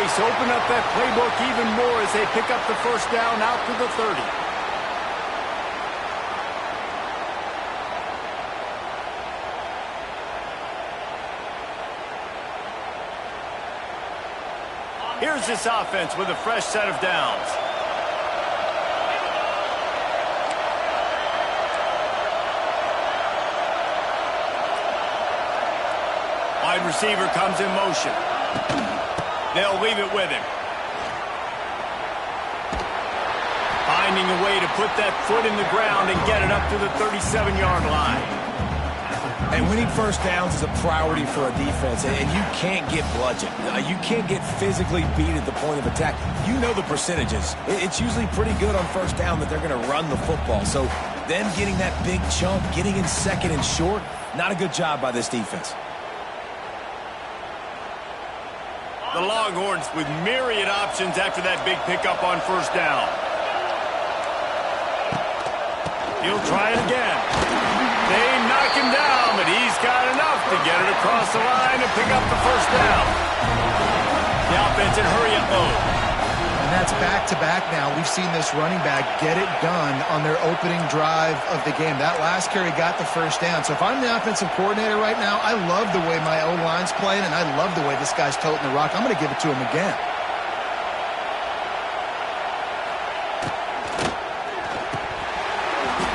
space, open up that playbook even more as they pick up the first down out to the 30. Here's this offense with a fresh set of downs. Wide receiver comes in motion. They'll leave it with him. Finding a way to put that foot in the ground and get it up to the 37-yard line. And winning first downs is a priority for a defense, and you can't get bludgeoned. You can't get physically beat at the point of attack. You know the percentages. It's usually pretty good on first down that they're going to run the football. So them getting that big chunk, getting in second and short, not a good job by this defense. The Longhorns with myriad options after that big pickup on first down. He'll try it again. They knock him down, but he's got enough to get it across the line and pick up the first down. The offense in hurry-up mode. And that's back-to-back now. We've seen this running back get it done on their opening drive of the game. That last carry got the first down. So if I'm the offensive coordinator right now, I love the way my O-line's playing, and I love the way this guy's toting the rock. I'm going to give it to him again.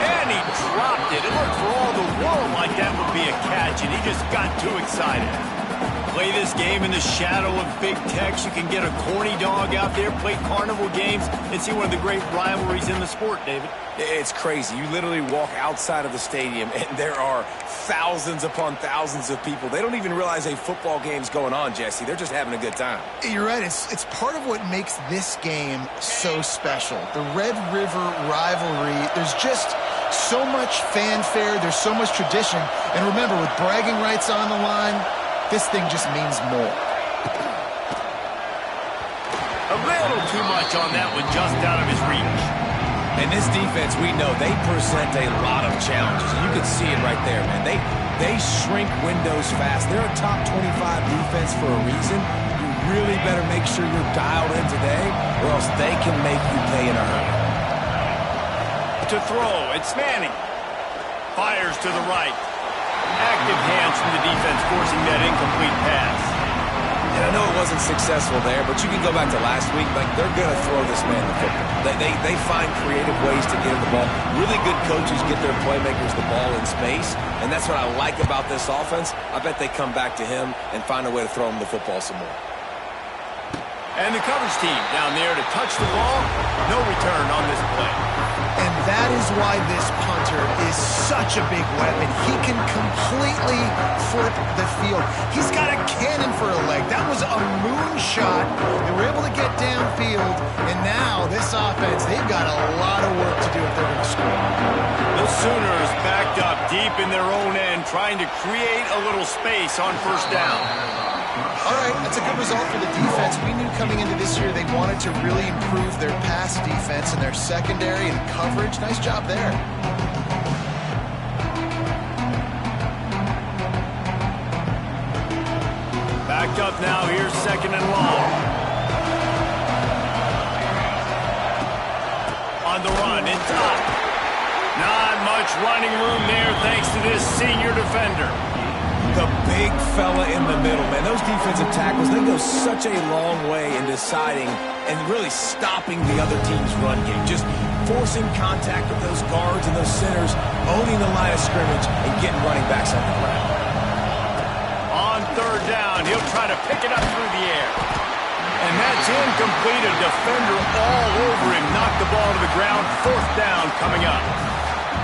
And he dropped it. It looked for all the world like that would be a catch, and he just got too excited. Play this game in the shadow of Big Tex. You can get a corny dog out there, play carnival games, and see one of the great rivalries in the sport, David. It's crazy. You literally walk outside of the stadium, and there are thousands upon thousands of people. They don't even realize a football game's going on, Jesse. They're just having a good time. You're right. It's part of what makes this game so special. The Red River rivalry, there's just so much fanfare. There's so much tradition. And remember, with bragging rights on the line, this thing just means more. A little too much on that one, just out of his reach. And this defense, we know, they present a lot of challenges. You can see it right there, man. They shrink windows fast. They're a top 25 defense for a reason. You really better make sure you're dialed in today, or else they can make you pay in a hurry. To throw, it's Manning. Fires to the right. Active hands from the defense forcing that incomplete pass. And I know it wasn't successful there, but you can go back to last week. Like, they're going to throw this man the football. They find creative ways to get him the ball. Really good coaches get their playmakers the ball in space, and that's what I like about this offense. I bet they come back to him and find a way to throw him the football some more. And the coverage team down there to touch the ball. No return on this play. And that is why this punter is such a big weapon. He can completely flip the field. He's got a cannon for a leg. That was a moonshot. They were able to get downfield, and now this offense, they've got a lot of work to do if they're going to score. The Sooners backed up deep in their own end, trying to create a little space on first down. All right, that's a good result for the defense. We knew coming into this year they wanted to really improve their pass defense and their secondary and coverage. Nice job there. Backed up now, here's second and long. On the run, it's up. Not much running room there thanks to this senior defender. The big fella in the middle, man. Those defensive tackles, they go such a long way in deciding and really stopping the other team's run game. Just forcing contact with those guards and those centers, owning the line of scrimmage, and getting running backs on the ground. On third down, he'll try to pick it up through the air. And that's incomplete. A defender all over him. Knocked the ball to the ground. Fourth down coming up.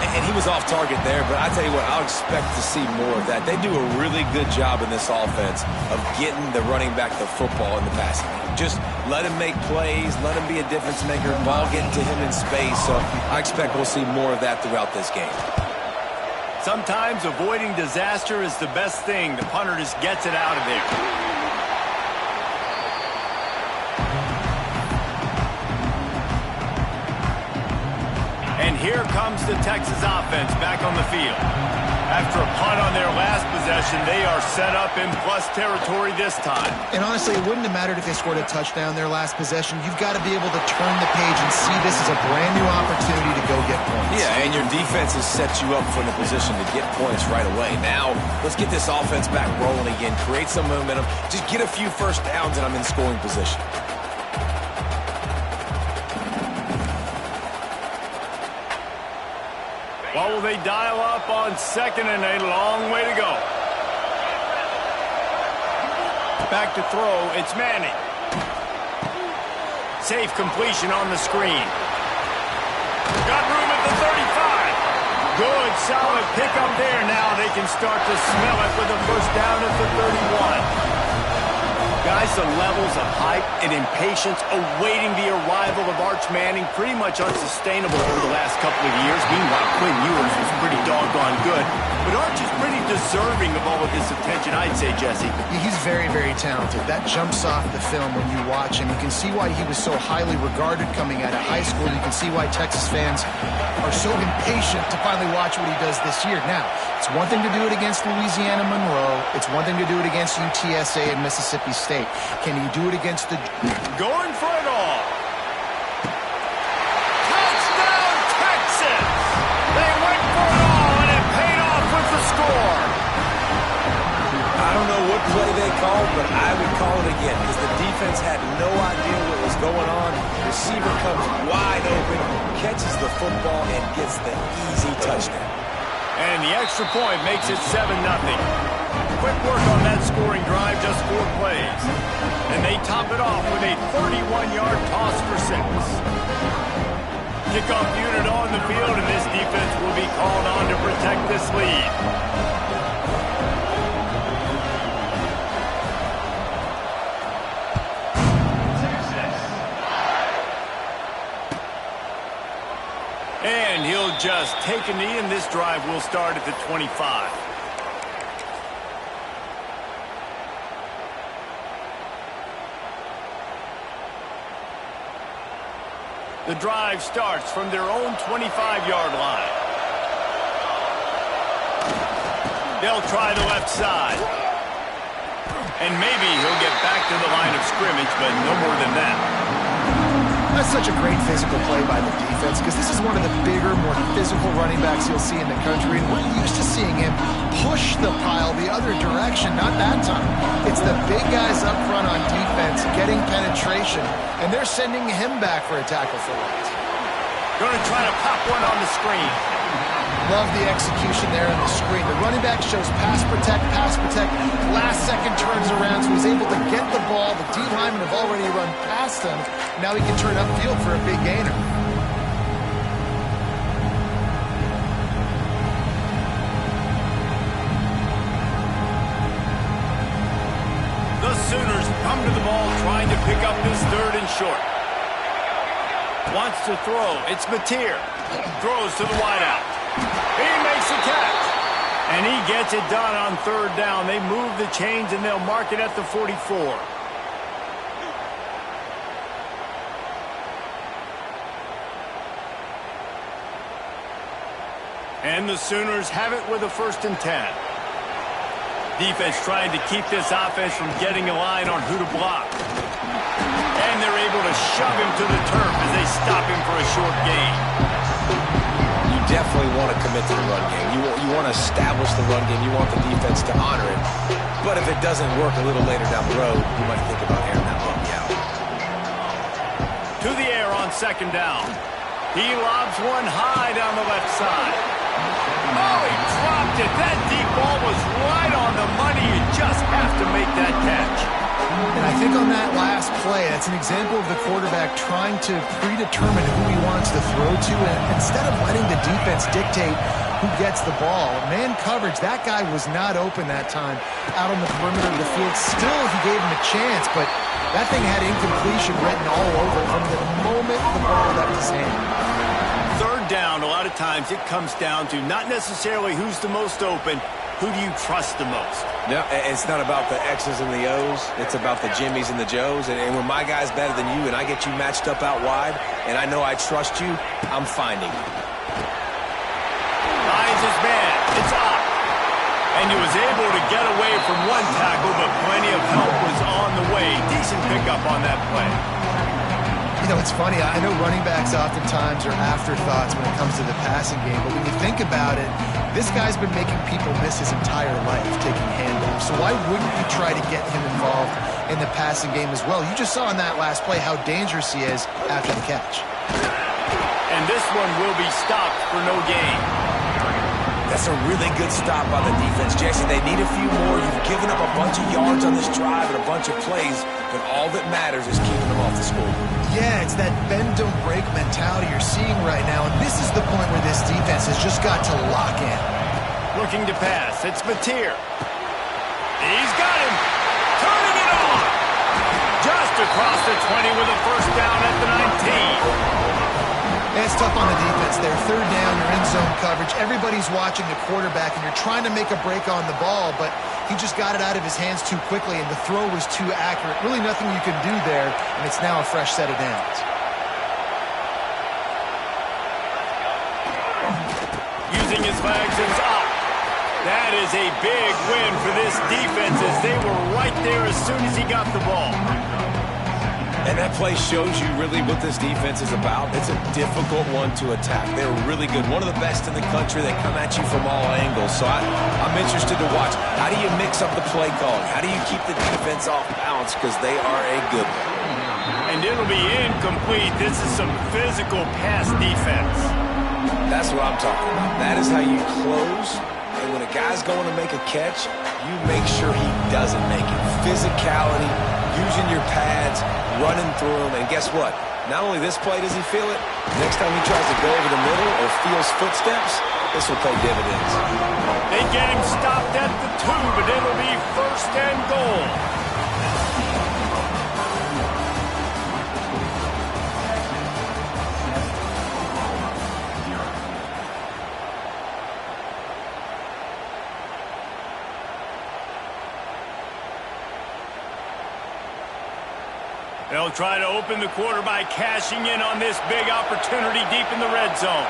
And he was off target there, but I tell you what, I'll expect to see more of that. They do a really good job in this offense of getting the running back the football in the passing game. Just let him make plays, let him be a difference maker, ball getting to him in space. So I expect we'll see more of that throughout this game. Sometimes avoiding disaster is the best thing. The punter just gets it out of there. And here comes the Texas offense back on the field. After a punt on their last possession, they are set up in plus territory this time. And honestly, it wouldn't have mattered if they scored a touchdown their last possession. You've got to be able to turn the page and see this as a brand new opportunity to go get points. Yeah, and your defense has set you up for the position to get points right away. Now, let's get this offense back rolling again, create some momentum, just get a few first downs, and I'm in scoring position. What will they dial up on second and a long way to go? Back to throw, it's Manning. Safe completion on the screen. Got room at the 35. Good, solid pickup there. Now they can start to smell it with a first down at the 31. Guys, the levels of hype and impatience awaiting the arrival of Arch Manning pretty much unsustainable over the last couple of years. Meanwhile, Quinn Ewers was pretty doggone good. But Arch is pretty deserving of all of this attention, I'd say, Jesse. He's very, very talented. That jumps off the film when you watch him. You can see why he was so highly regarded coming out of high school. You can see why Texas fans are so impatient to finally watch what he does this year. Now, it's one thing to do it against Louisiana Monroe. It's one thing to do it against UTSA and Mississippi State. Can he do it against the... Going for it all. Touchdown, Texas! They went for it all, and it paid off with the score. I don't know what play they called, but I would call it again because the defense had no idea what was going on. Receiver comes wide open, catches the football, and gets the easy touchdown. And the extra point makes it 7-0. Quick work on that scoring drive, just 4 plays. And they top it off with a 31-yard toss for 6. Kickoff unit on the field, and this defense will be called on to protect this lead. And he'll just take a knee, and this drive will start at the 25. The drive starts from their own 25-yard line. They'll try the left side. And maybe he'll get back to the line of scrimmage, but no more than that. That's such a great physical play by the defense because this is one of the bigger, more physical running backs you'll see in the country. And we're used to seeing him push the pile the other direction. Not that time. It's the big guys up front on defense getting penetration, and they're sending him back for a tackle for loss. Going to try to pop one on the screen. Love the execution there on the screen. The running back shows pass protect, last second turns around, so he's able to get the ball. The D linemen have already run past him. Now he can turn upfield for a big gainer. The Sooners come to the ball trying to pick up this 3rd and short. Wants to throw. It's Mateer. Throws to the wideout. He makes the catch. And he gets it done on 3rd down. They move the chains, and they'll mark it at the 44. And the Sooners have it with a 1st and 10. Defense trying to keep this offense from getting a line on who to block. And they're able to shove him to the turf as they stop him for a short gain. You definitely want to commit to the run game. You want to establish the run game. You want the defense to honor it. But if it doesn't work a little later down the road, you might think about airing that one out. To the air on 2nd down. He lobs one high down the left side. Oh, he dropped it. That deep ball was right on the money. You just have to make that catch. And I think on that last play, that's an example of the quarterback trying to predetermine who he wants to throw to. And instead of letting the defense dictate who gets the ball, man coverage, that guy was not open that time out on the perimeter of the field. Still, he gave him a chance, but that thing had incompletion written all over it from the moment the ball left his hand. 3rd down, a lot of times it comes down to not necessarily who's the most open, who do you trust the most? No, it's not about the X's and the O's. It's about the Jimmies and the Joes. And when my guy's better than you and I get you matched up out wide and I know I trust you, I'm finding you. Finds his man. It's up. And he was able to get away from one tackle, but plenty of help was on the way. Decent pickup on that play. You know, it's funny. I know running backs oftentimes are afterthoughts when it comes to the passing game, but when you think about it, this guy's been making people miss his entire life taking handoffs. So why wouldn't you try to get him involved in the passing game as well? You just saw in that last play how dangerous he is after the catch. And this one will be stopped for no gain. That's a really good stop by the defense, Jesse. They need a few more. You've given up a bunch of yards on this drive and a bunch of plays, but all that matters is keeping them off the score. Yeah, it's that bend, don't break mentality you're seeing right now, and this is the point where this defense has just got to lock in. Looking to pass. It's Mateer. He's got him. Turning it on. Just across the 20 with a first down at the 19. And it's tough on the defense there. Third down, you're in zone coverage. Everybody's watching the quarterback, and you're trying to make a break on the ball, but he just got it out of his hands too quickly, and the throw was too accurate. Really nothing you can do there, and it's now a fresh set of downs. Using his legs, it's up. That is a big win for this defense as they were right there as soon as he got the ball. And that play shows you really what this defense is about. It's a difficult one to attack. They're really good. One of the best in the country. They come at you from all angles. So I'm interested to watch. How do you mix up the play calling? How do you keep the defense off balance? Because they are a good one. And it'll be incomplete. This is some physical pass defense. That's what I'm talking about. That is how you close. And when a guy's going to make a catch, you make sure he doesn't make it. Physicality, using your pads, running through them, and guess what? Not only this play does he feel it, next time he tries to go over the middle or feels footsteps, this will pay dividends. They get him stopped at the 2, but it'll be first and goal. They'll try to open the quarter by cashing in on this big opportunity deep in the red zone.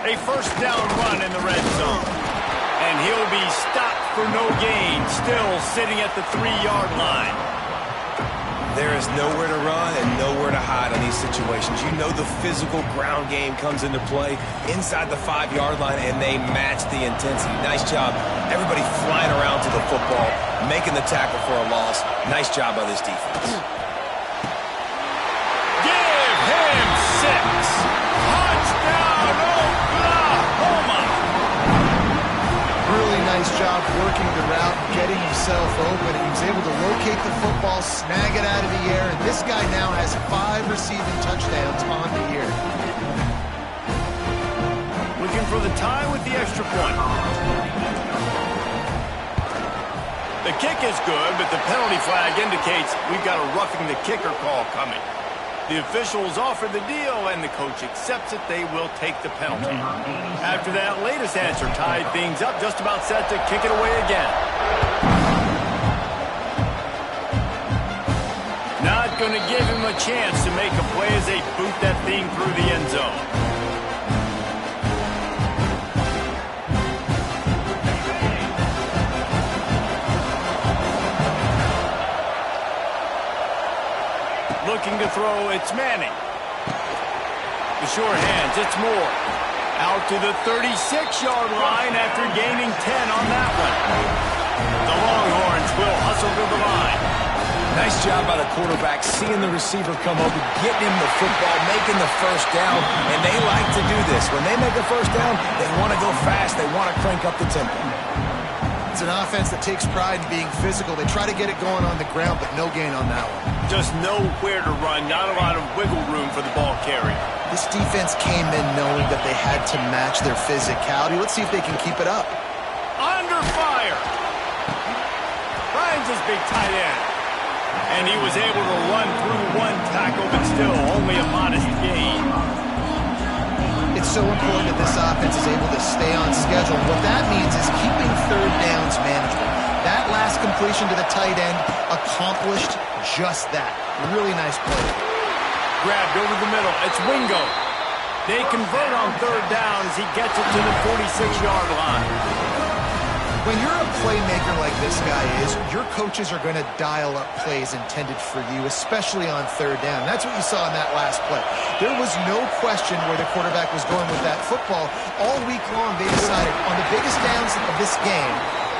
A first down run in the red zone. And he'll be stopped for no gain, still sitting at the 3-yard line. There is nowhere to run and nowhere to hide in these situations. You know the physical ground game comes into play inside the 5-yard line, and they match the intensity. Nice job. Everybody flying around to the football, making the tackle for a loss. Nice job by this defense. Give him 6. Touchdown, Oklahoma. Really nice job working the route, getting himself open, and he was able to locate the football, snag it out of the air, and this guy now has 5 receiving touchdowns on the year. Looking for the tie with the extra point. The kick is good, but the penalty flag indicates we've got a roughing the kicker call coming. The officials offer the deal, and the coach accepts it. They will take the penalty. After that latest answer tied things up, just about set to kick it away again. Not going to give him a chance to make a play as they boot that thing through the end zone. Looking to throw, it's Manning. The short hands, it's Moore. Out to the 36-yard line after gaining 10 on that one. The Longhorns will hustle to the line. Nice job by the quarterback, seeing the receiver come over, getting him the football, making the first down, and they like to do this. When they make a first down, they want to go fast. They want to crank up the tempo. It's an offense that takes pride in being physical. They try to get it going on the ground, but no gain on that one. Just nowhere to run, not a lot of wiggle room for the ball carrier. This defense came in knowing that they had to match their physicality. Let's see if they can keep it up. Under fire. Finds his big tight end. And he was able to run through one tackle, but still only a modest gain. It's so important that this offense is able to stay on schedule. What that means is keeping third downs manageable. That last completion to the tight end accomplished just that. Really nice play. Grabbed over the middle. It's Wingo. They convert on third down as he gets it to the 46-yard line. When you're a playmaker like this guy is, your coaches are going to dial up plays intended for you, especially on third down. That's what you saw in that last play. There was no question where the quarterback was going with that football. All week long, they decided on the biggest downs of this game,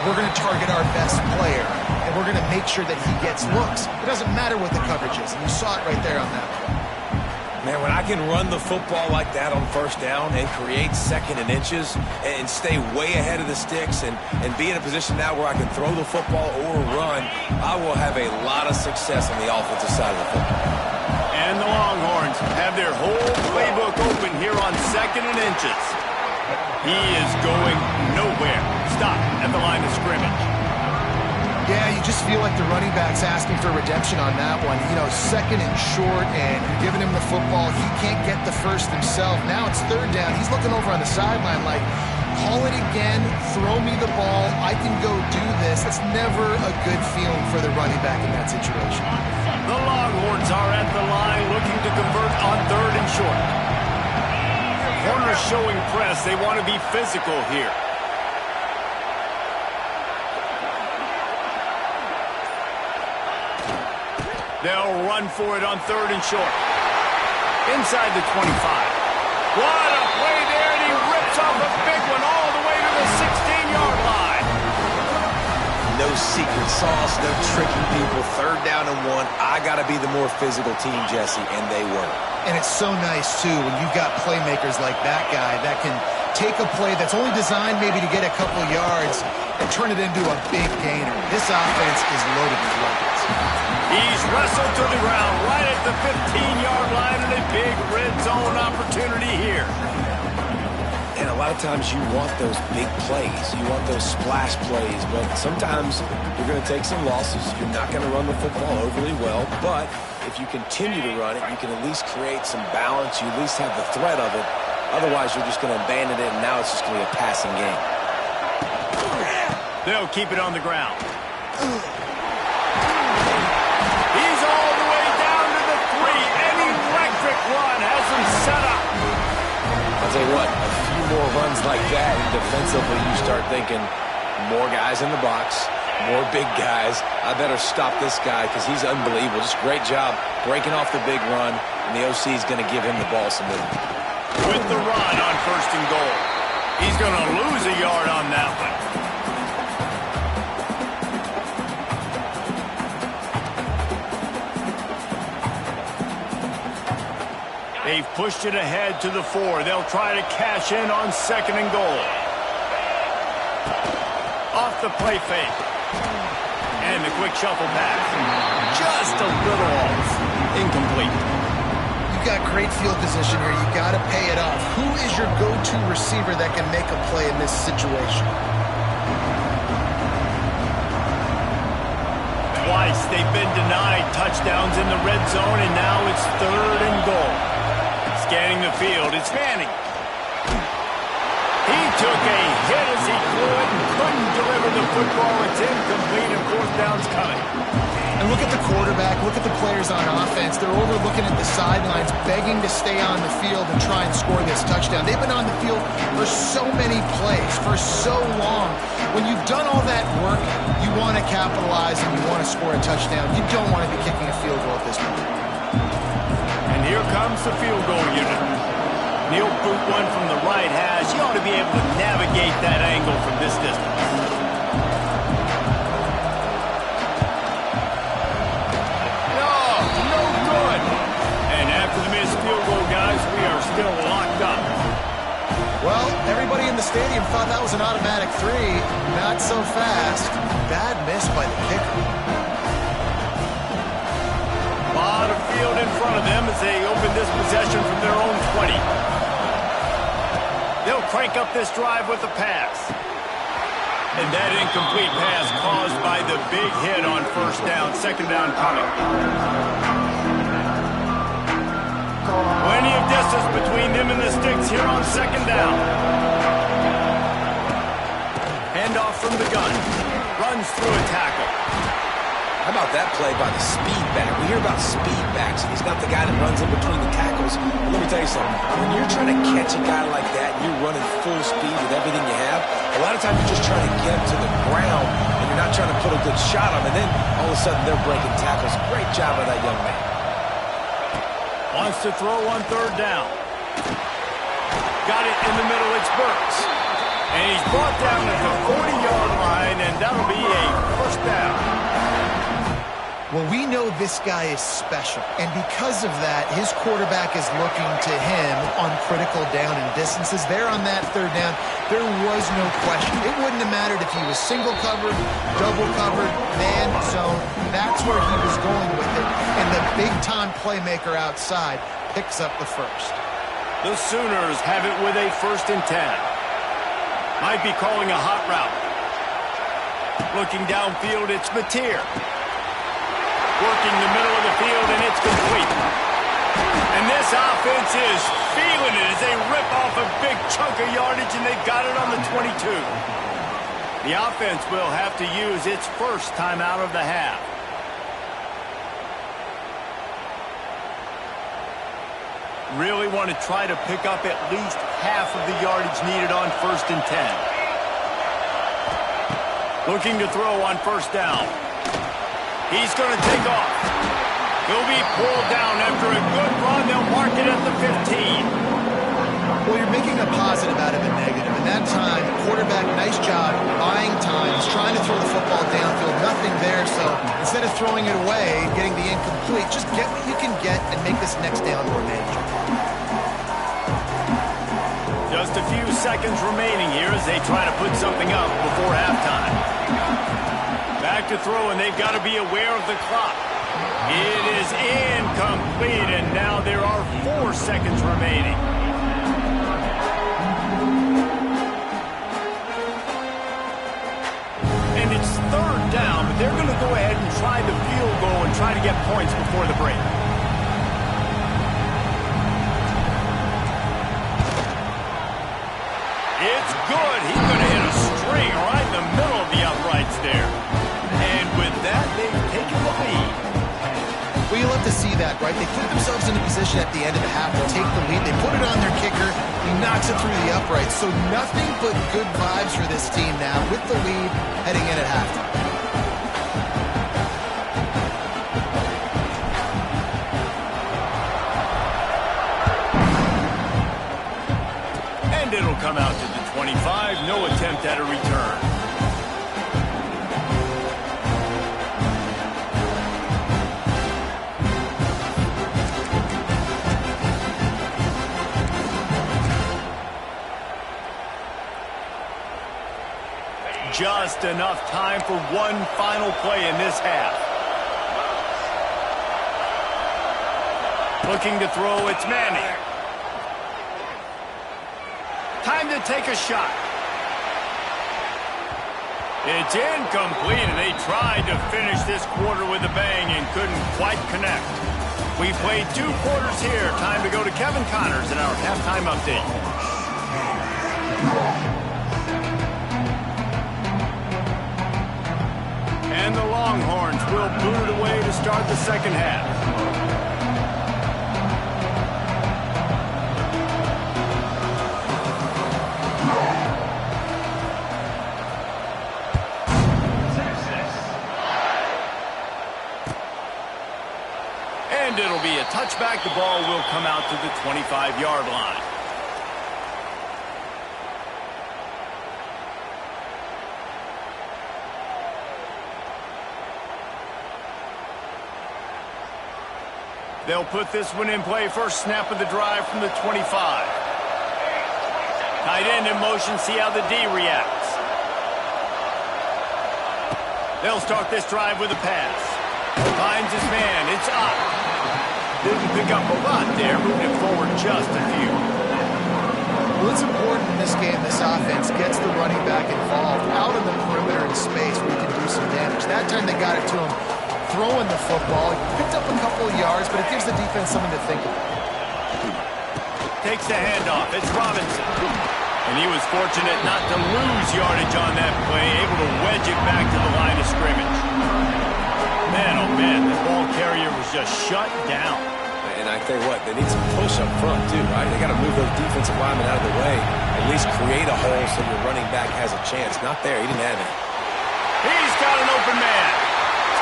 we're going to target our best player, and we're going to make sure that he gets looks. It doesn't matter what the coverage is, and you saw it right there on that play. Man, when I can run the football like that on first down and create second and inches and stay way ahead of the sticks and be in a position now where I can throw the football or run, I will have a lot of success on the offensive side of the football. And the Longhorns have their whole playbook open here on second and inches. He is going nowhere. Stop at the line of scrimmage. Yeah, you just feel like the running back's asking for redemption on that one. You know, second and short, and you're giving him the football. He can't get the first himself. Now it's third down. He's looking over on the sideline like, call it again, throw me the ball, I can go do this. That's never a good feeling for the running back in that situation. The Longhorns are at the line looking to convert on third and short. Corners showing press. They want to be physical here. They'll run for it on third and short. Inside the 25. What a play there, and he rips off a big one all the way to the 16-yard line. No secret sauce, no tricking people. Third down and 1. I got to be the more physical team, Jesse, and they were. And it's so nice, too, when you've got playmakers like that guy that can take a play that's only designed maybe to get a couple yards and turn it into a big gainer. This offense is loaded with weapons. He's wrestled to the ground right at the 15-yard line, and a big red zone opportunity here. And a lot of times you want those big plays. You want those splash plays, but sometimes you're going to take some losses. You're not going to run the football overly well, but if you continue to run it, you can at least create some balance. You at least have the threat of it. Otherwise, you're just going to abandon it, and now it's just going to be a passing game. They'll keep it on the ground. He's all the way down to the 3. An electric run has him set up. I'll tell you what, a few more runs like that, and defensively you start thinking more guys in the box, more big guys. I better stop this guy because he's unbelievable. Just great job breaking off the big run, and the OC is going to give him the ball some movement. With the run on first and goal. He's going to lose a yard on that one. They've pushed it ahead to the 4. They'll try to cash in on second and goal. Off the play fake. And the quick shuffle pass. Just a little off. Incomplete. You've got great field position here. You got to pay it off. Who is your go-to receiver that can make a play in this situation? Twice they've been denied touchdowns in the red zone, and now it's third and goal. Scanning the field, it's Manning. He took a hit as he could and couldn't deliver the football. It's incomplete, and fourth down's coming. And look at the quarterback, look at the players on offense. They're overlooking at the sidelines, begging to stay on the field and try and score this touchdown. They've been on the field for so many plays, for so long. When you've done all that work, you want to capitalize and you want to score a touchdown. You don't want to be kicking a field goal at this point. And here comes the field goal unit. He'll boot one from the right hash. He ought to be able to navigate that angle from this distance. No good. And after the missed field goal, guys, we are still locked up. Well, everybody in the stadium thought that was an automatic 3. Not so fast. Bad miss by the kicker. A lot of field in front of them as they open this possession from their own 20. They'll crank up this drive with a pass. And that incomplete pass caused by the big hit on first down. Second down coming. Plenty of distance between them and the sticks here on second down. Handoff from the gun. Runs through a tackle. How about that play by the speed back? We hear about speed backs, and he's not the guy that runs in between the tackles. But let me tell you something. When you're trying to catch a guy like that, and you're running full speed with everything you have, a lot of times you're just trying to get him to the ground, and you're not trying to put a good shot on him, and then all of a sudden they're breaking tackles. Great job by that young man. Wants to throw on third down. Got it in the middle. It's Burks. And he's brought down at the 40-yard line, and that'll be a first down. Well, we know this guy is special, and because of that, his quarterback is looking to him on critical down and distances. There on that third down, there was no question. It wouldn't have mattered if he was single covered, double covered, man, zone. That's where he was going with it, and the big-time playmaker outside picks up the first. The Sooners have it with a 1st and 10. Might be calling a hot route. Looking downfield, it's Mateer. Working the middle of the field, and it's complete. And this offense is feeling it as they rip off a big chunk of yardage, and they've got it on the 22. The offense will have to use its first time out of the half. Really want to try to pick up at least half of the yardage needed on 1st and 10. Looking to throw on 1st down. He's going to take off. He'll be pulled down after a good run. They'll mark it at the 15. Well, you're making a positive out of a negative. And that time, quarterback, nice job, buying time. He's trying to throw the football downfield. Nothing there. So instead of throwing it away, getting the incomplete, just get what you can get and make this next down more manageable. Just a few seconds remaining here as they try to put something up before halftime. Back to throw, and they've got to be aware of the clock. It is incomplete, and now there are 4 seconds remaining. And it's 3rd down, but they're going to go ahead and try the field goal and try to get points before the break. It's good. He's going to hit a string right in the middle of the uprights there. And with that, they've taken the lead. Well, you love to see that, right? They put themselves in a position at the end of the half to take the lead. They put it on their kicker. He knocks it through the uprights. So nothing but good vibes for this team now with the lead heading in at halftime. And it'll come out to the 25. No attempt at a return. Just enough time for one final play in this half. Looking to throw, it's Manning. Time to take a shot. It's incomplete, and they tried to finish this quarter with a bang and couldn't quite connect. We played 2 quarters here. Time to go to Kevin Connors in our halftime update. And the Longhorns will boot it away to start the second half. And it'll be a touchback. The ball will come out to the 25-yard line. They'll put this one in play. First snap of the drive from the 25. Tight end in motion. See how the D reacts. They'll start this drive with a pass. Finds his man. It's up. Didn't pick up a lot there. Moving it forward just a few. Well, it's important in this game, this offense gets the running back involved out in the perimeter in space where he can do some damage. That time they got it to him. Throwing the football. He picked up a couple of yards, but it gives the defense something to think about. Takes the handoff. It's Robinson. And he was fortunate not to lose yardage on that play, able to wedge it back to the line of scrimmage. Man, oh man, the ball carrier was just shut down. And I tell you what, they need some push up front too, right? They got to move those defensive linemen out of the way, at least create a hole so your running back has a chance. Not there, he didn't have it. He's got an open man.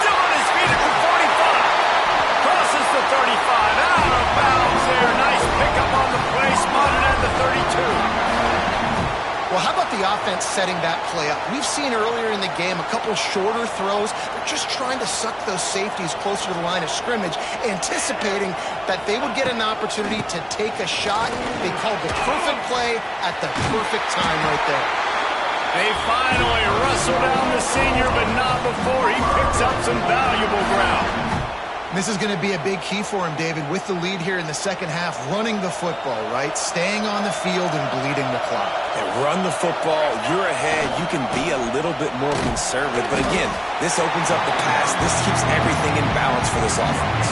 Still on his feet at the 45. Crosses the 35. Out of bounds there. Nice pickup on the play. Spotted at the 32. Well, how about the offense setting that play up? We've seen earlier in the game a couple shorter throws. They're just trying to suck those safeties closer to the line of scrimmage, anticipating that they would get an opportunity to take a shot. They called the perfect play at the perfect time right there. They finally wrestle down the senior, but not before he picks up some valuable ground. This is going to be a big key for him, David, with the lead here in the second half, running the football, right? Staying on the field and bleeding the clock. And run the football, you're ahead, you can be a little bit more conservative. But again, this opens up the pass. This keeps everything in balance for this offense.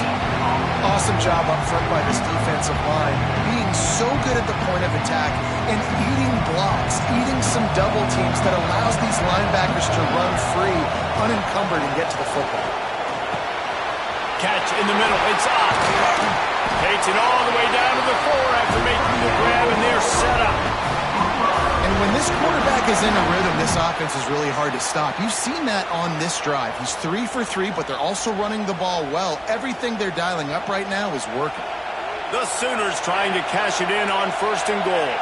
Awesome job up front by this defensive line, being so good at the point of attack and eating blocks, eating some double teams that allows these linebackers to run free, unencumbered, and get to the football. Catch in the middle, it's up. Takes it all the way down to the 4 after making the grab, and they're set up. And when this quarterback is in a rhythm, this offense is really hard to stop. You've seen that on this drive. He's 3 for 3, but they're also running the ball well. Everything they're dialing up right now is working. The Sooners trying to cash it in on 1st and goal.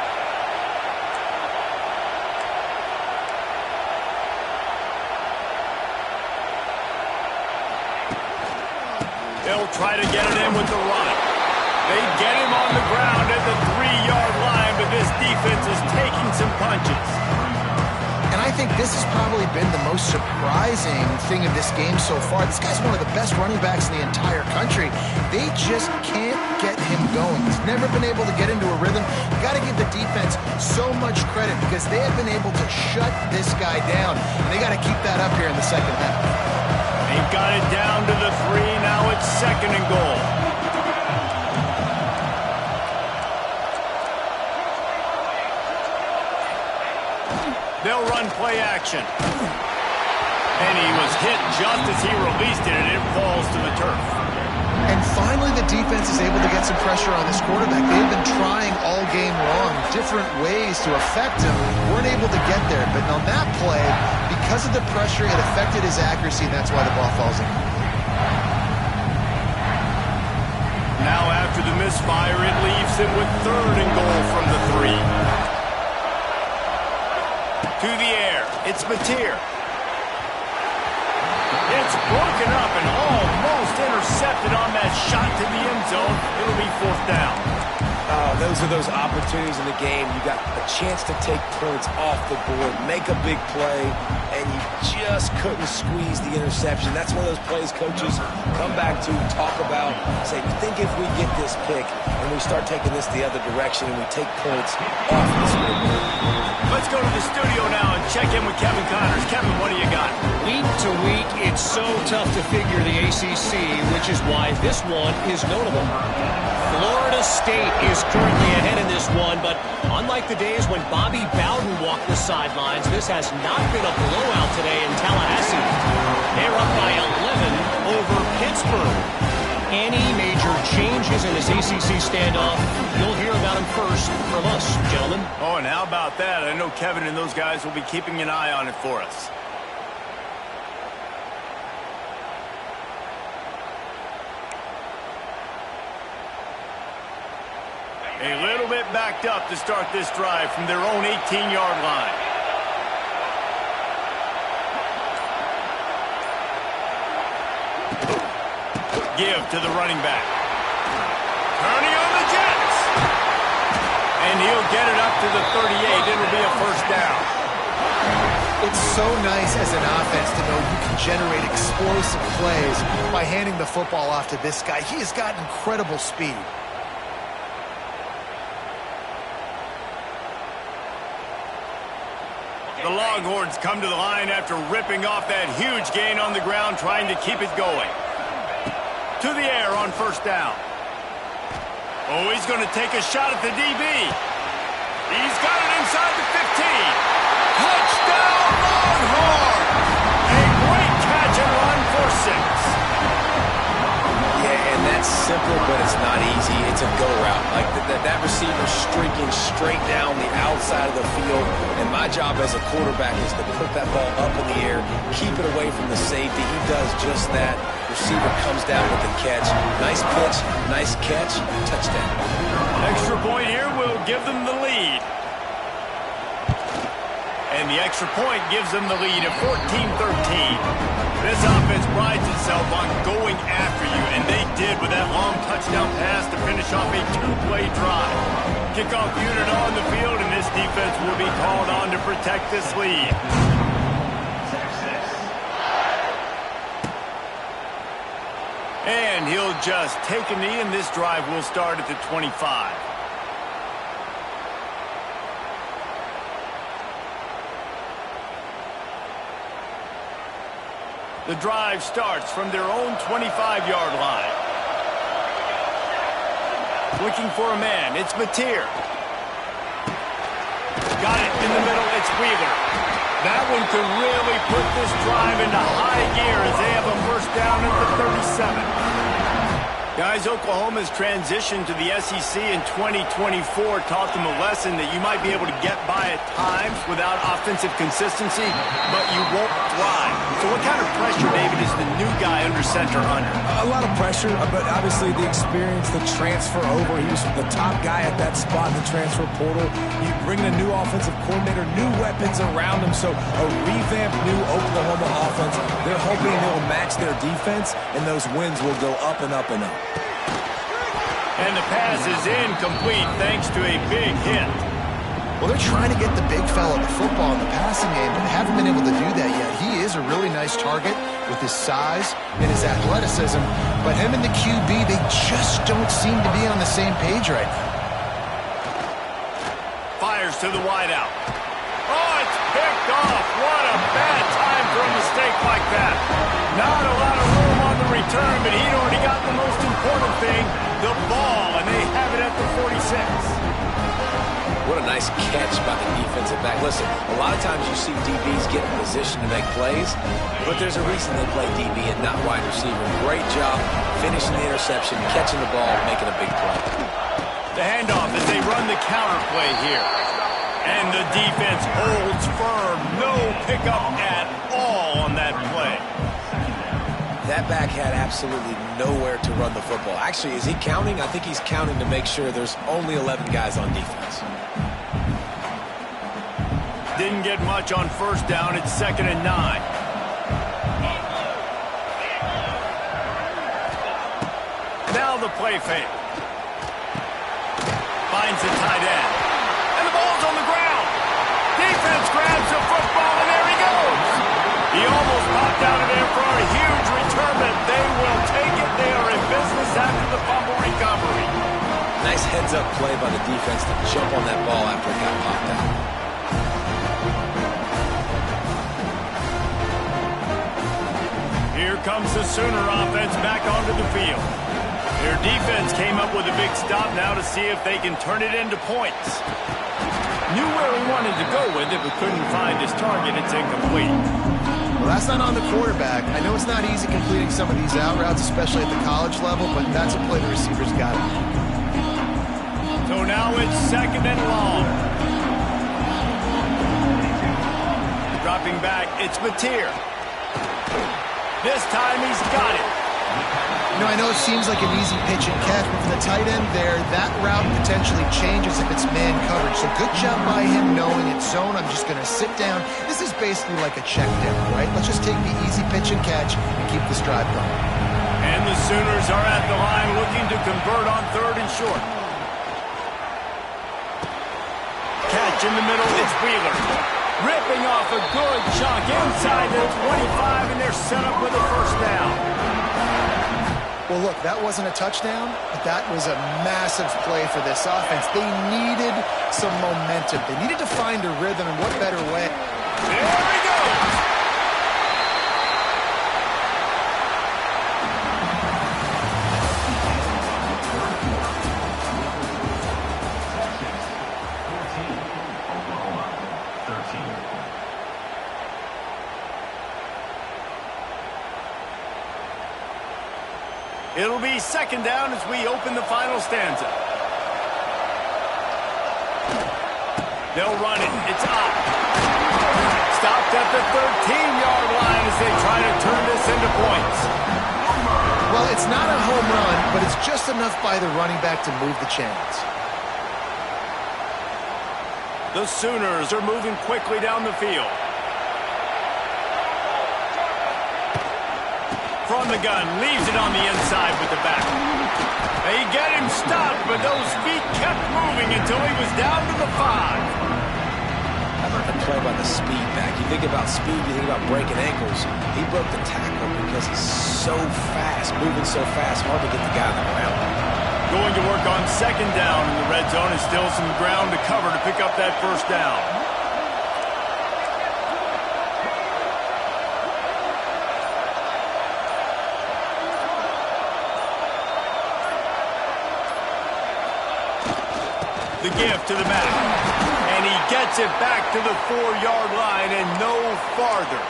They'll try to get it in with the run. They get him on the ground at the 3-yard line, but this defense is taking some punches. And I think this has probably been the most surprising thing of this game so far. This guy's one of the best running backs in the entire country. They just can't get him going. He's never been able to get into a rhythm. You got to give the defense so much credit because they have been able to shut this guy down. And they got to keep that up here in the second half. They've got it down to the 3. Now it's 2nd and goal. They'll run play action. And he was hit just as he released it, and it falls to the turf. And finally, the defense is able to get some pressure on this quarterback. They've been trying all game long, different ways to affect him. Weren't able to get there. But on that play, because of the pressure, it affected his accuracy, and that's why the ball falls in. Now after the misfire, it leaves him with 3rd and goal from the 3. To the air, it's Mateer. It's broken up and almost intercepted on that shot to the end zone. It'll be 4th down. Those are those opportunities in the game. You got a chance to take points off the board, make a big play, and you just couldn't squeeze the interception. That's one of those plays coaches come back to, talk about, say, think if we get this pick and we start taking this the other direction and we take points off the scoreboard. Let's go to the studio now and check in with Kevin Connors. Kevin, what do you got? Week to week, it's so tough to figure the ACC, which is why this one is notable. Florida State is currently ahead in this one, but unlike the days when Bobby Bowden walked the sidelines, this has not been a blowout today in Tallahassee. They're up by 11 over Pittsburgh. Any major changes in this ACC standoff, you'll hear about them first from us, gentlemen. Oh, and how about that? I know Kevin and those guys will be keeping an eye on it for us. A little bit backed up to start this drive from their own 18-yard line. Give to the running back. Turning on the Jets. And he'll get it up to the 38. It'll be a 1st down. It's so nice as an offense to know you can generate explosive plays by handing the football off to this guy. He has got incredible speed. The Longhorns come to the line after ripping off that huge gain on the ground, trying to keep it going. To the air on 1st down. Oh, he's going to take a shot at the DB. He's got it inside the easy. It's a go route. Like that receiver streaking straight down the outside of the field. And my job as a quarterback is to put that ball up in the air, keep it away from the safety. He does just that. Receiver comes down with the catch. Nice pitch, nice catch, touchdown. Extra point here will give them the lead. And the extra point gives them the lead at 14-13. This offense prides itself on going after you, and they did with that long touchdown pass to finish off a two-play drive. Kickoff unit on the field, and this defense will be called on to protect this lead. And he'll just take a knee, and this drive will start at the 25. The drive starts from their own 25-yard line. Looking for a man, it's Mateer. Got it in the middle, it's Wheeler. That one could really put this drive into high gear as they have a first down at the 37. Guys, Oklahoma's transition to the SEC in 2024 taught them a lesson that you might be able to get by at times without offensive consistency, but you won't thrive. So what kind of pressure, David, is the new guy under center under? A lot of pressure, but obviously the experience, the transfer over. He was the top guy at that spot in the transfer portal. You bring in a new offensive coordinator, new weapons around him, so a revamped new Oklahoma offense. They're hoping they'll match their defense, and those wins will go up and up and up. And the pass is incomplete thanks to a big hit. Well, they're trying to get the big fella the football in the passing game, but they haven't been able to do that yet. He is a really nice target with his size and his athleticism, but him and the QB, they just don't seem to be on the same page right now. Fires to the wideout. Oh, it's picked off. What a bad time for a mistake like that. Not a lot of room on the return, but he'd already got the most important thing, the ball, and they have it at the 46. What a nice catch by the defensive back. Listen, a lot of times you see DBs get in position to make plays, but there's a reason they play DB and not wide receiver. Great job finishing the interception, catching the ball, making a big play. The handoff as they run the counter play here. And the defense holds firm. No pickup at all on that play. That back had absolutely nowhere to run the football. Actually, is he counting? I think he's counting to make sure there's only 11 guys on defense. Didn't get much on first down. It's 2nd and 9. Now the play fake. Finds the tight end. And the ball's on the ground. Defense grabs the football, and there he goes. He almost popped out of there for a huge return, but they will take it. They are in business after the fumble recovery. Nice heads-up play by the defense to jump on that ball after it got popped out. Here comes the Sooner offense back onto the field. Their defense came up with a big stop now to see if they can turn it into points. Knew where he wanted to go with it, but couldn't find his target. It's incomplete. Well, that's not on the quarterback. I know it's not easy completing some of these out routes, especially at the college level, but that's a play the receiver's got to make. So now it's 2nd and long. Dropping back, it's Mateer. This time he's got it. You know, I know it seems like an easy pitch and catch, but for the tight end there, that route potentially changes if it's man coverage. So good job by him knowing it's zone. I'm just going to sit down. This is basically like a check down, right? Let's just take the easy pitch and catch and keep this drive going. And the Sooners are at the line looking to convert on 3rd and short. Catch in the middle, it's Wheeler. Ripping off a good chunk inside the 25, and they're set up with a first down. Well, look, that wasn't a touchdown, but that was a massive play for this offense. They needed some momentum. They needed to find a rhythm, and what better way? There he goes. It'll be second down as we open the final stanza. They'll run it. It's up. Stopped at the 13-yard line as they try to turn this into points. Well, it's not a home run, but it's just enough by the running back to move the chains. The Sooners are moving quickly down the field. From the gun, leaves it on the inside with the back. They get him stopped, but those feet kept moving until he was down to the 5. How about the play by the speed back? You think about speed, you think about breaking ankles. He broke the tackle because he's so fast, moving so fast, hard to get the guy on the ground. Going to work on second down in the red zone and still some ground to cover to pick up that first down. The give to the back. And he gets it back to the 4-yard line and no farther.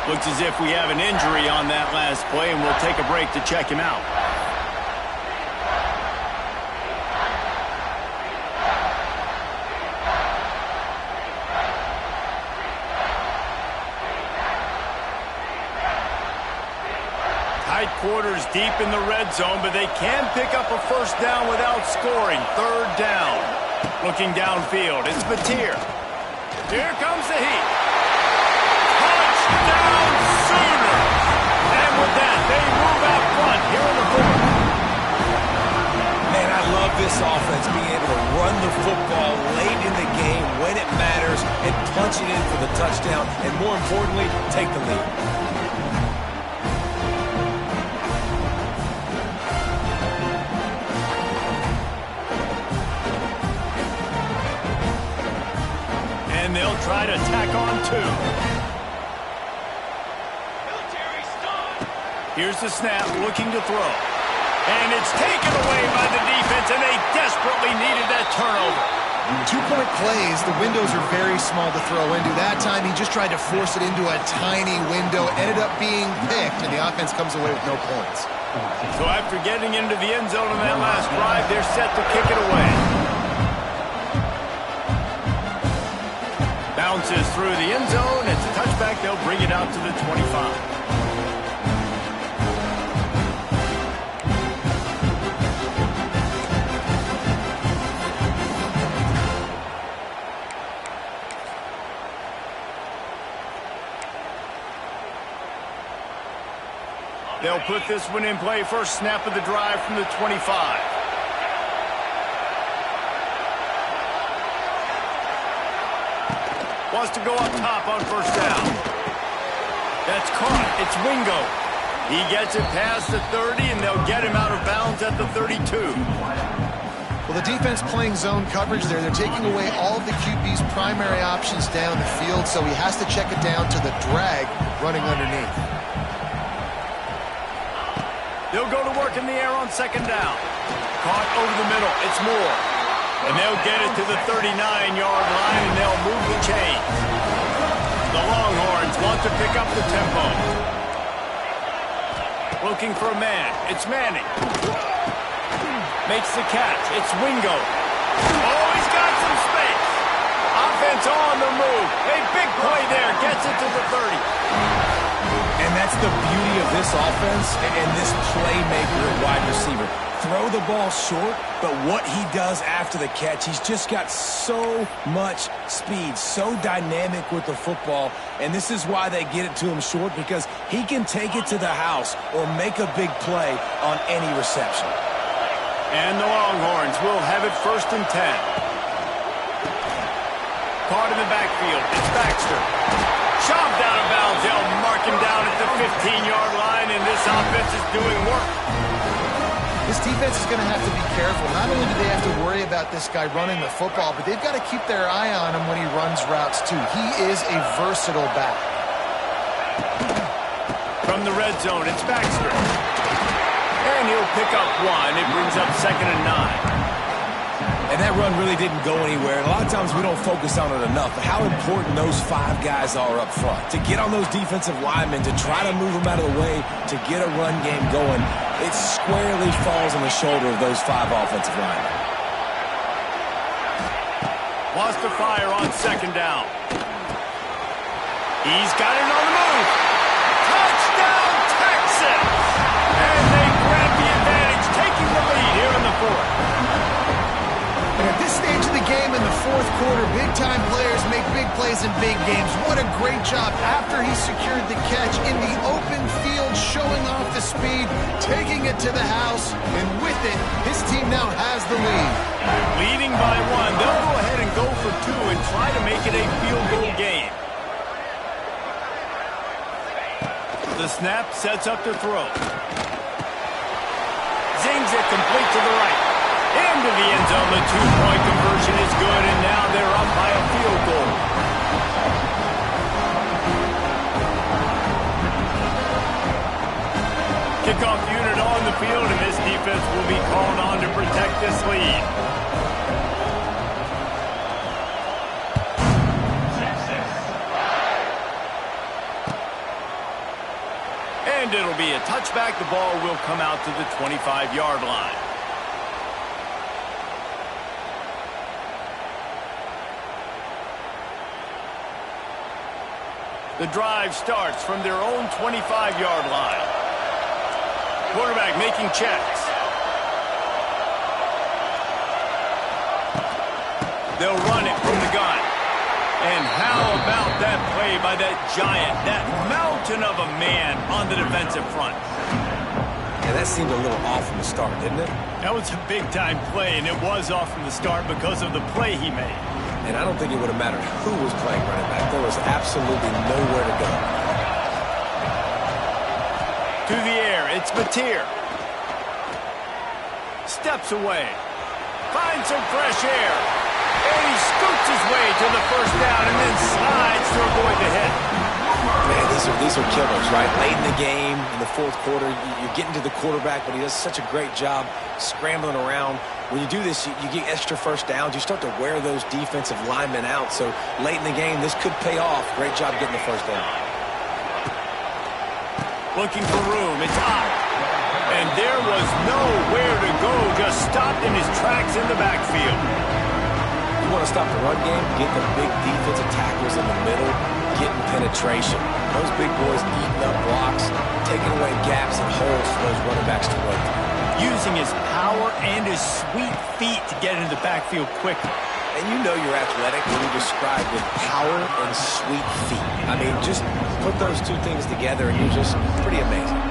Looks as if we have an injury on that last play, and we'll take a break to check him out. Tight quarters deep in the red zone, but they can pick up a first down without scoring. Third down. Looking downfield, it's Batir. Here comes the heat. Touchdown Sooners! And with that, they move out front here in the fourth. Man, I love this offense, being able to run the football late in the game when it matters and punch it in for the touchdown, and more importantly, take the lead. And they'll try to tack on 2. Here's the snap, looking to throw. And it's taken away by the defense, and they desperately needed that turnover. 2-point plays, the windows are very small to throw into. That time, he just tried to force it into a tiny window, ended up being picked, and the offense comes away with no points. So after getting into the end zone on that last drive, they're set to kick it away. Bounces through the end zone. It's a touchback. They'll bring it out to the 25. They'll put this one in play. First snap of the drive from the 25. Wants to go up top on first down. That's caught. It's Wingo. He gets it past the 30, and they'll get him out of bounds at the 32. Well, the defense playing zone coverage there. They're taking away all of the QB's primary options down the field, so he has to check it down to the drag running underneath. They'll go to work in the air on second down. Caught over the middle. It's Moore. And they'll get it to the 39-yard line, and they'll move the chains. The Longhorns want to pick up the tempo. Looking for a man. It's Manning. Makes the catch. It's Wingo. Oh, he's got some space. Offense on the move. A big play there. Gets it to the 30. And that's the beauty of this offense and this playmaker at wide receiver. Throw the ball short, but what he does after the catch, he's just got so much speed, so dynamic with the football, and this is why they get it to him short, because he can take it to the house or make a big play on any reception. And the Longhorns will have it first and 10. Caught in the backfield. It's Baxter. Chopped out of bounds. They'll mark him down at the 15-yard line, and this offense is doing work. This defense is going to have to be careful. Not only do they have to worry about this guy running the football, but they've got to keep their eye on him when he runs routes, too. He is a versatile back. From the red zone, it's Baxter. And he'll pick up one. It brings up second and 9. And that run really didn't go anywhere. And a lot of times we don't focus on it enough. But how important those 5 guys are up front. To get on those defensive linemen, to try to move them out of the way, to get a run game going, it squarely falls on the shoulder of those 5 offensive linemen. Wants to fire on second down. He's got it on the move. Touchdown, Texans! And they grab the advantage, taking the lead here in the 4th. And at this stage of the game in the 4th quarter, big-time players make big plays in big games. What a great job after he secured the catch in the open field, showing off the speed, taking it to the house, and with it, his team now has the lead. Leading by 1, they'll go ahead and go for 2 and try to make it a field goal game. The snap sets up the throw. Zings it complete to the right. Into the end zone. The 2-point conversion is good, and now they're up by a field goal. Kickoff unit on the field, and this defense will be called on to protect this lead. And it'll be a touchback. The ball will come out to the 25-yard line. The drive starts from their own 25-yard line. Quarterback making checks. They'll run it from the gun. And how about that play by that giant, that mountain of a man on the defensive front? And that seemed a little off from the start, didn't it? That was a big-time play, and it was off from the start because of the play he made. And I don't think it would have mattered who was playing running back. There was absolutely nowhere to go. To the air, it's Mateer. Steps away. Finds some fresh air. And he scoots his way to the first down and then slides to avoid the hit. Man, these are killers, right? Late in the game, in the 4th quarter, you're getting to the quarterback, but he does such a great job scrambling around. When you do this, you get extra first downs. You start to wear those defensive linemen out. So late in the game, this could pay off. Great job getting the first down. Looking for room. It's out. And there was nowhere to go. Just stopped in his tracks in the backfield. You want to stop the run game, get the big defensive tackles in the middle, getting penetration. Those big boys eating up blocks, taking away gaps and holes for those running backs to run through. Using his power and his sweet feet to get into the backfield quickly. And you know you're athletic when you describe with power and sweet feet. I mean, just put those two things together and you're just pretty amazing.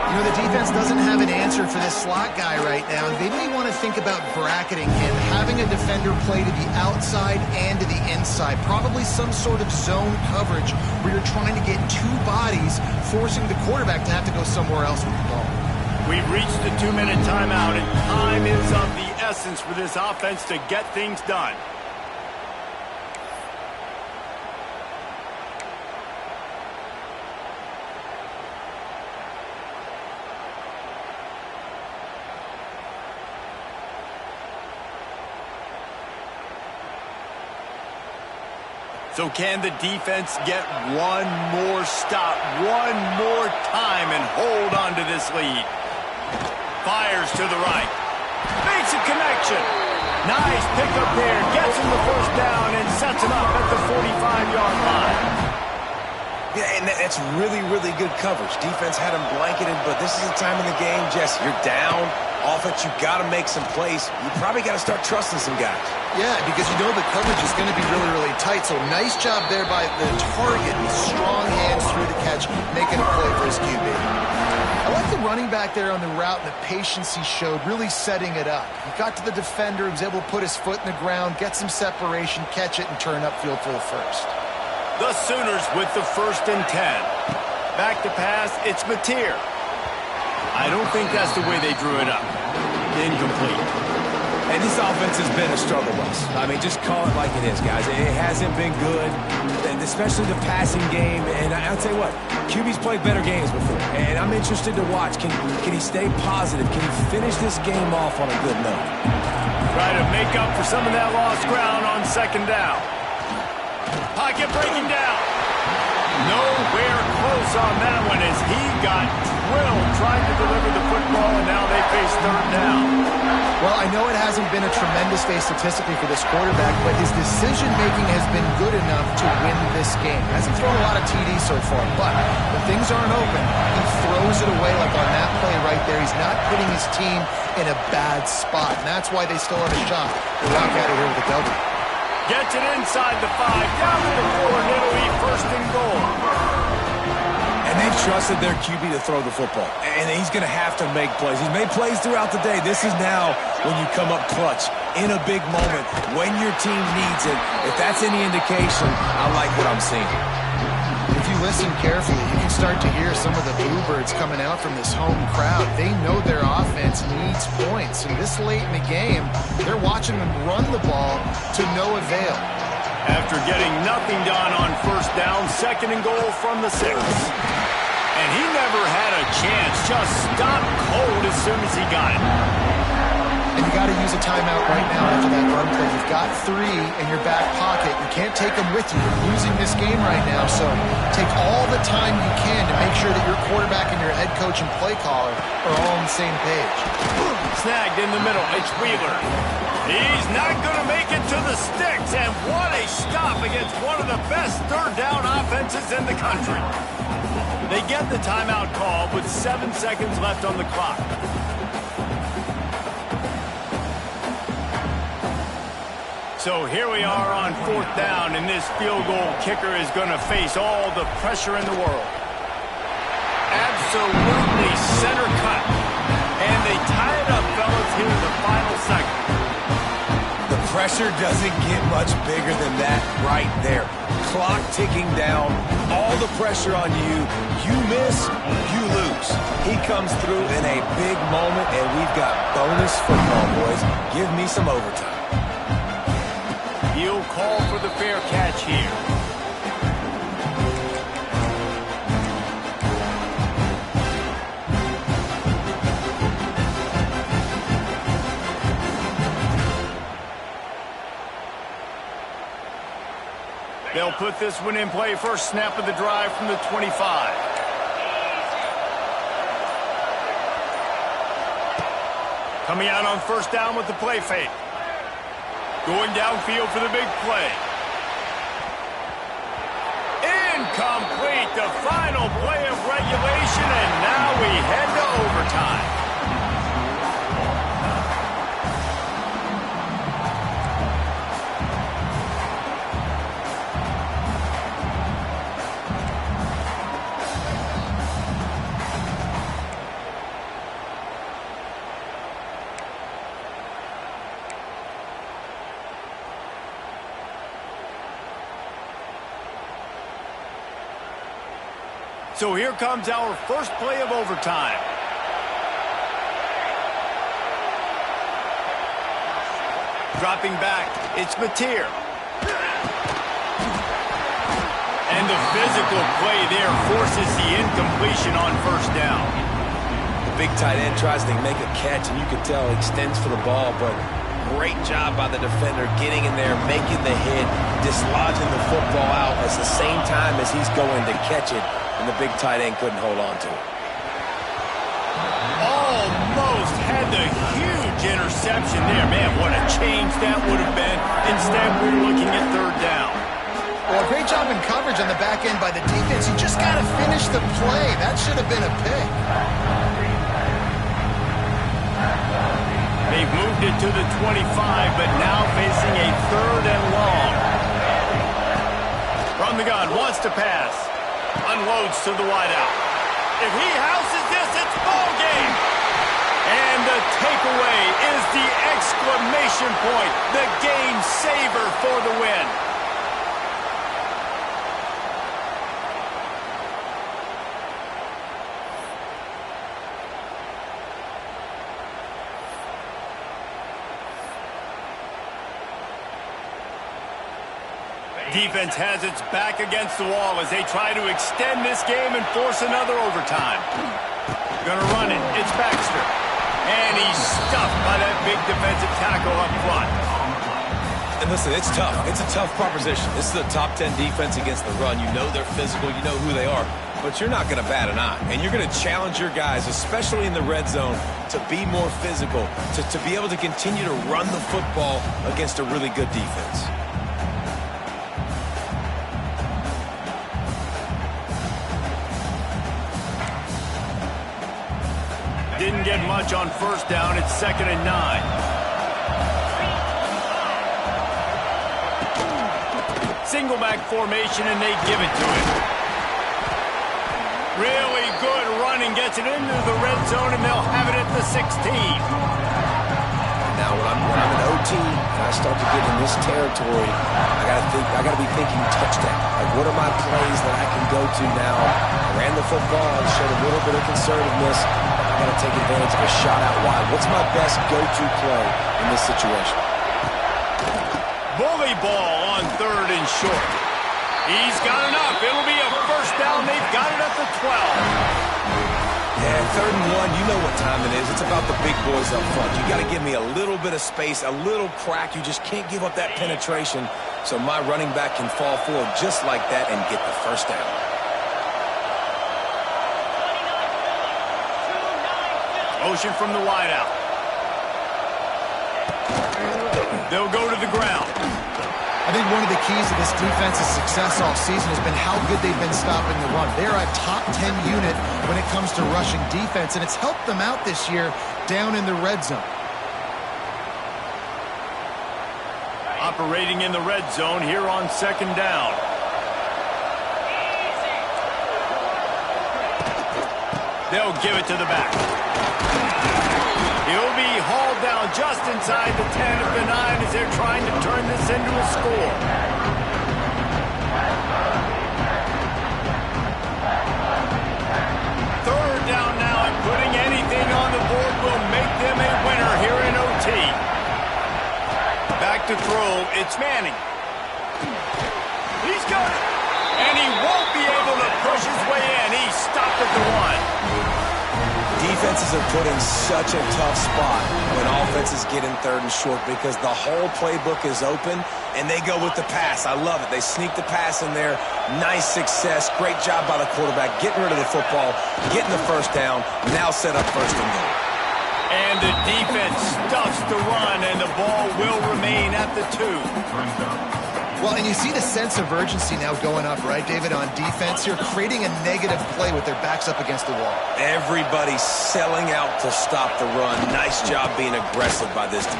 You know, the defense doesn't have an answer for this slot guy right now. They may want to think about bracketing him, having a defender play to the outside and to the inside. Probably some sort of zone coverage where you're trying to get 2 bodies, forcing the quarterback to have to go somewhere else with the ball. We've reached the 2-minute timeout, and time is of the essence for this offense to get things done. So can the defense get one more stop, one more time, and hold on to this lead? Fires to the right. Makes a connection. Nice pickup there. Gets him the first down and sets him up at the 45-yard line. Yeah, and that's really, really good coverage. Defense had him blanketed, but this is the time in the game, Jesse. You're down. Offense, you got to make some plays. You probably got to start trusting some guys. Yeah, because you know the coverage is going to be really, really tight. So nice job there by the target with strong hands through the catch, making a play for his QB. I like the running back there on the route and the patience he showed, really setting it up. He got to the defender, he was able to put his foot in the ground, get some separation, catch it, and turn upfield for the first. The Sooners with the 1st and 10. Back to pass, it's Mateer. I don't think that's the way they drew it up. Incomplete. And this offense has been a struggle bus. I mean, just call it like it is, guys. It hasn't been good, and especially the passing game. And I'll tell you what, QB's played better games before, and I'm interested to watch. Can he stay positive? Can he finish this game off on a good note? Try to make up for some of that lost ground on second down. Pocket breaking down. Nowhere close on that one as he got drilled trying to deliver the football, and now they face third down. Well, I know it hasn't been a tremendous day statistically for this quarterback, but his decision-making has been good enough to win this game. Hasn't thrown a lot of TDs so far, but when things aren't open, he throws it away like on that play right there. He's not putting his team in a bad spot, and that's why they still have a shot to walk out of here with a W. Gets it inside the 5, down to the 4, and it'll be first and goal. And they've trusted their QB to throw the football. And he's going to have to make plays. He's made plays throughout the day. This is now when you come up clutch in a big moment when your team needs it. If that's any indication, I like what I'm seeing. If you listen carefully, you can start to hear some of the bluebirds coming out from this home crowd. They know their offense needs points. And this late in the game, they're watching them run the ball to no avail. After getting nothing done on first down, second and goal from the 6. And he never had a chance. Just stopped cold as soon as he got it. And you got to use a timeout right now after that run play. You've got 3 in your back pocket. You can't take them with you. You're losing this game right now, so take all the time you can to make sure that your quarterback and your head coach and play caller are all on the same page. Snagged in the middle. It's Wheeler. He's not going to make it to the sticks, and what a stop against one of the best third down offenses in the country. They get the timeout call with 7 seconds left on the clock. So here we are on fourth down, and this field goal kicker is going to face all the pressure in the world. Absolutely center cut. And they tie it up, fellas, here in the final second. The pressure doesn't get much bigger than that right there. Clock ticking down, all the pressure on you. You miss, you lose. He comes through in a big moment, and we've got bonus football, boys. Give me some overtime. He'll call for the fair catch here. They'll put this one in play. First snap of the drive from the 25. Coming out on first down with the play fake. Going downfield for the big play. Incomplete. The final play of regulation, and now we head to overtime. So here comes our first play of overtime. Dropping back, it's Mateer. And the physical play there forces the incompletion on first down. The big tight end tries to make a catch, and you can tell he extends for the ball, but great job by the defender getting in there, making the hit, dislodging the football out at the same time as he's going to catch it. And the big tight end couldn't hold on to it. Almost had the huge interception there. Man, what a change that would have been. Instead, we're looking at third down. Well, great job in coverage on the back end by the defense. You just got to finish the play. That should have been a pick. They've moved it to the 25, but now facing a third and long. From the gun, wants to pass. Unloads to the wideout. If he houses this, it's ball game. And the takeaway is the exclamation point, the game saver for the win. Defense has its back against the wall as they try to extend this game and force another overtime. Gonna run it. It's Baxter. And he's stuffed by that big defensive tackle up front. And listen, it's tough. It's a tough proposition. This is a top 10 defense against the run. You know they're physical. You know who they are. But you're not going to bat an eye. And you're going to challenge your guys, especially in the red zone, to be more physical, to be able to continue to run the football against a really good defense. Didn't get much on first down. It's 2nd and 9. Single back formation, and they give it to him. Really good running, gets it into the red zone, and they'll have it at the 16. Now, when I'm in OT and I start to get in this territory, I gotta be thinking touchdown. Like, what are my plays that I can go to now? I ran the football, I showed a little bit of conservativeness. I gotta take advantage of a shot out wide. What's my best go-to play in this situation? Bully ball on 3rd and short. He's got enough. It'll be a first down. They've got it at the 12. Yeah, 3rd and 1, you know what time it is. It's about the big boys up front. You got to give me a little bit of space, a little crack. You just can't give up that penetration so my running back can fall forward just like that and get the first down. Motion from the wideout. They'll go to the ground. I think one of the keys to this defense's success all season has been how good they've been stopping the run. They're a top 10 unit when it comes to rushing defense, and it's helped them out this year down in the red zone. Operating in the red zone here on 2nd down. They'll give it to the back. He'll be hauled down just inside the 10 of the 9 as they're trying to turn this into a score. Third down now, and putting anything on the board will make them a winner here in OT. Back to throw, it's Manning. He's got it. And he won't be able to push his way in. He's stopped at the 1. Defenses are put in such a tough spot when offenses get in 3rd and short because the whole playbook is open and they go with the pass. I love it. They sneak the pass in there. Nice success. Great job by the quarterback getting rid of the football, getting the first down, now set up 1st and goal. And the defense stuffs the run, and the ball will remain at the 2. Well, and you see the sense of urgency now going up, right, David, on defense here, creating a negative play with their backs up against the wall. Everybody's selling out to stop the run. Nice job being aggressive by this team.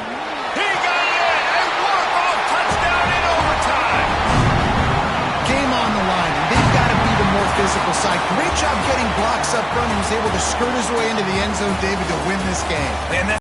He got it! A walk-off touchdown in overtime! Game on the line, and they've got to be the more physical side. Great job getting blocks up front. He was able to skirt his way into the end zone, David, to win this game. And